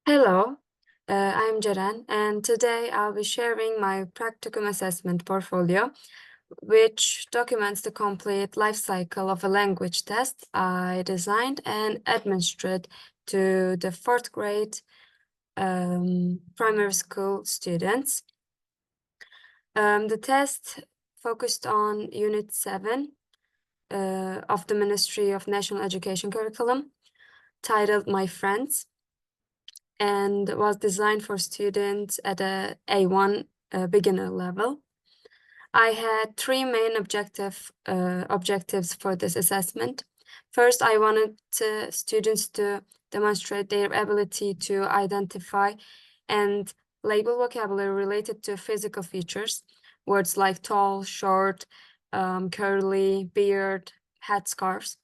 Hello, I'm Ceren, and today I'll be sharing my practicum assessment portfolio, which documents the complete life cycle of a language test I designed and administered to the fourth grade primary school students. The test focused on Unit 7 of the Ministry of National Education curriculum, titled My Friends, and was designed for students at a A1 beginner level. I had three main objectives for this assessment. First, I wanted students to demonstrate their ability to identify and label vocabulary related to physical features, words like tall, short, curly, beard, headscarves.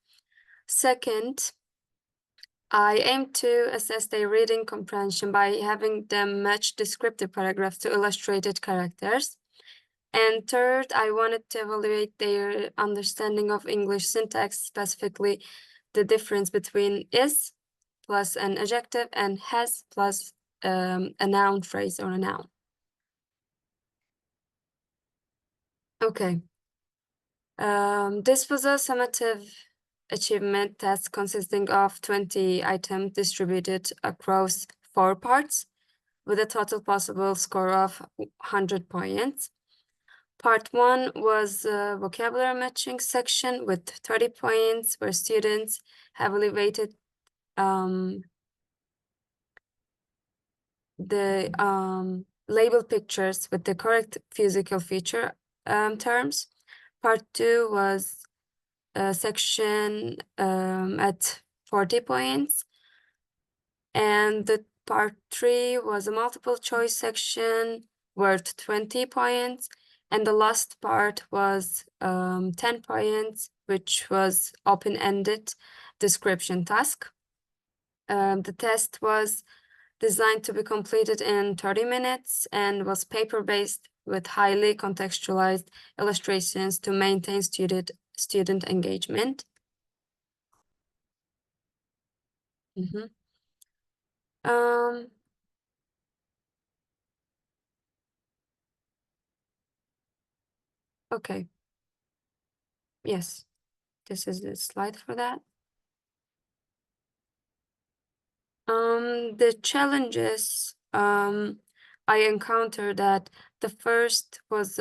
Second, I aim to assess their reading comprehension by having them match descriptive paragraphs to illustrated characters. And third, I wanted to evaluate their understanding of English syntax, specifically the difference between is plus an adjective and has plus a noun phrase or a noun. Okay. This was a summative achievement test consisting of 20 items distributed across 4 parts with a total possible score of 100 points. Part 1 was a vocabulary matching section with 30 points where students heavily weighted the label pictures with the correct physical feature terms. Part 2 was a section at 40 points. And the part 3 was a multiple choice section worth 20 points. And the last part was 10 points, which was open-ended description task. The test was designed to be completed in 30 minutes and was paper-based with highly contextualized illustrations to maintain student engagement. Okay. Yes, this is the slide for that. The challenges I encountered that the first was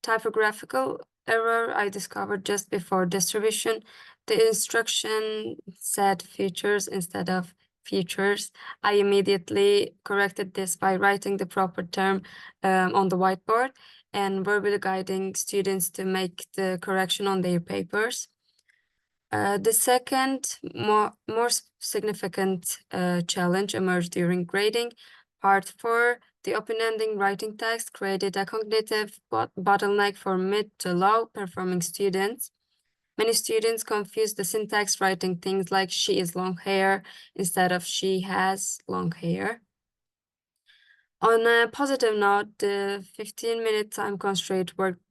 typographical error I discovered just before distribution. The instruction said features instead of features. I immediately corrected this by writing the proper term on the whiteboard and verbally guiding students to make the correction on their papers. The second, more significant challenge emerged during grading. Part 4, the open-ending writing text created a cognitive bottleneck for mid to low performing students. Many students confused the syntax, writing things like she is long hair instead of she has long hair. On a positive note, the 15-minute time constraint worked,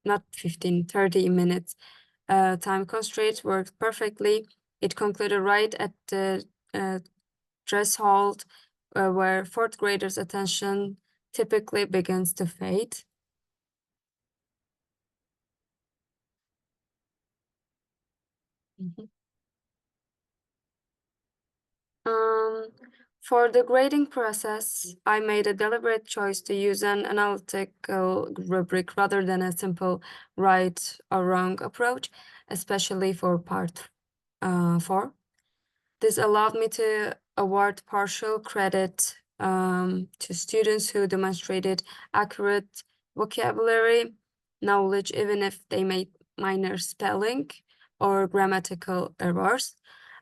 not 15, 30 minutes time constraint worked perfectly. It concluded right at the threshold where fourth graders' attention typically begins to fade. For the grading process, I made a deliberate choice to use an analytical rubric rather than a simple right or wrong approach, especially for part 4. This allowed me to award partial credit to students who demonstrated accurate vocabulary knowledge, even if they made minor spelling or grammatical errors.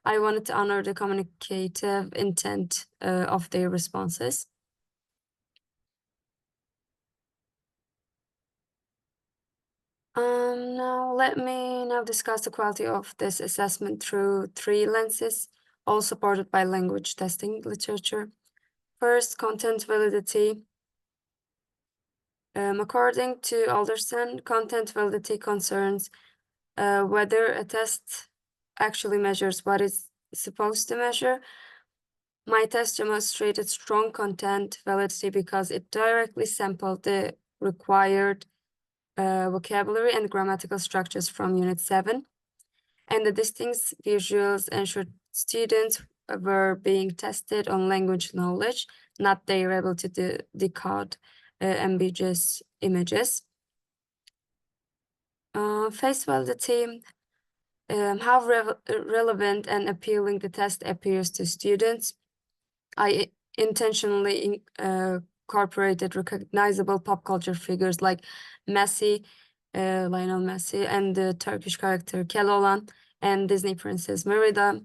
I wanted to honor the communicative intent of their responses. Now let me discuss the quality of this assessment through 3 lenses, all supported by language testing literature. First, content validity. According to Alderson, content validity concerns whether a test actually measures what it's supposed to measure. My test demonstrated strong content validity because it directly sampled the required vocabulary and grammatical structures from Unit 7, and the distinct visuals ensured students were being tested on language knowledge, not their ability to decode ambiguous images. Face validity, how relevant and appealing the test appears to students. I intentionally incorporated recognizable pop culture figures like Messi, Lionel Messi, and the Turkish character Keloğlan and Disney princess Merida.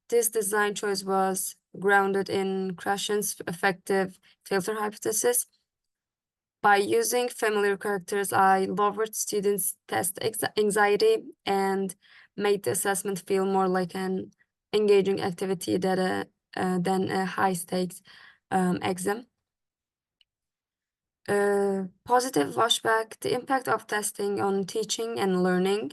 This design choice was grounded in Krashen's effective filter hypothesis. By using familiar characters, I lowered students' test anxiety and made the assessment feel more like an engaging activity than a high-stakes exam. Positive washback, the impact of testing on teaching and learning.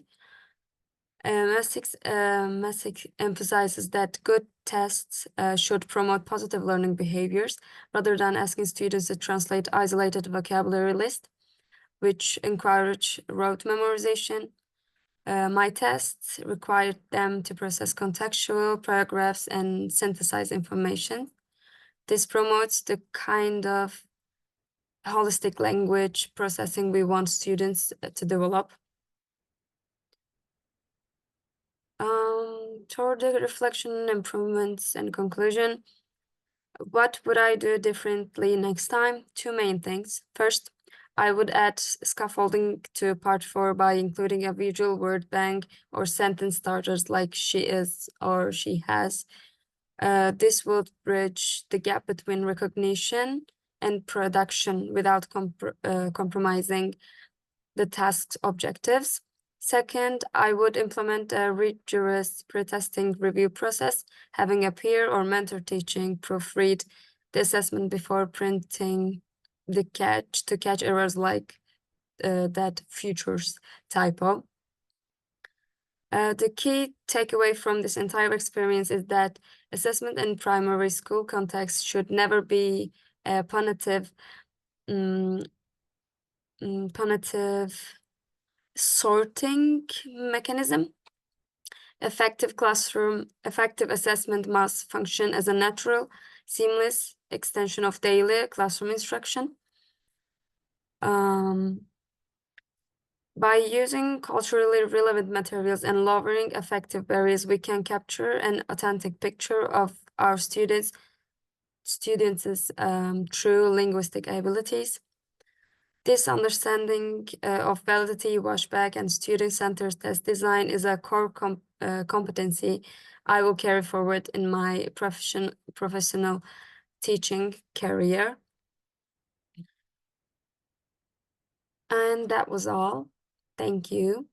Masick emphasizes that good tests should promote positive learning behaviors rather than asking students to translate isolated vocabulary lists, which encourage rote memorization. My tests required them to process contextual paragraphs and synthesize information. This promotes the kind of holistic language processing we want students to develop. Toward the reflection, improvements, and conclusion, what would I do differently next time? Two main things. First, I would add scaffolding to part 4 by including a visual word bank or sentence starters like she is or she has. This would bridge the gap between recognition and production without compromising the task's objectives. Second, I would implement a rigorous pretesting review process, having a peer or mentor teaching proofread the assessment before printing the catch to catch errors like that futures typo. The key takeaway from this entire experience is that assessment in primary school context should never be a punitive sorting mechanism. Effective assessment must function as a natural, seamless extension of daily classroom instruction. By using culturally relevant materials and lowering affective barriers, we can capture an authentic picture of our students' true linguistic abilities. This understanding of validity, washback, and student-centered test design is a core competency I will carry forward in my professional teaching career. And that was all. Thank you.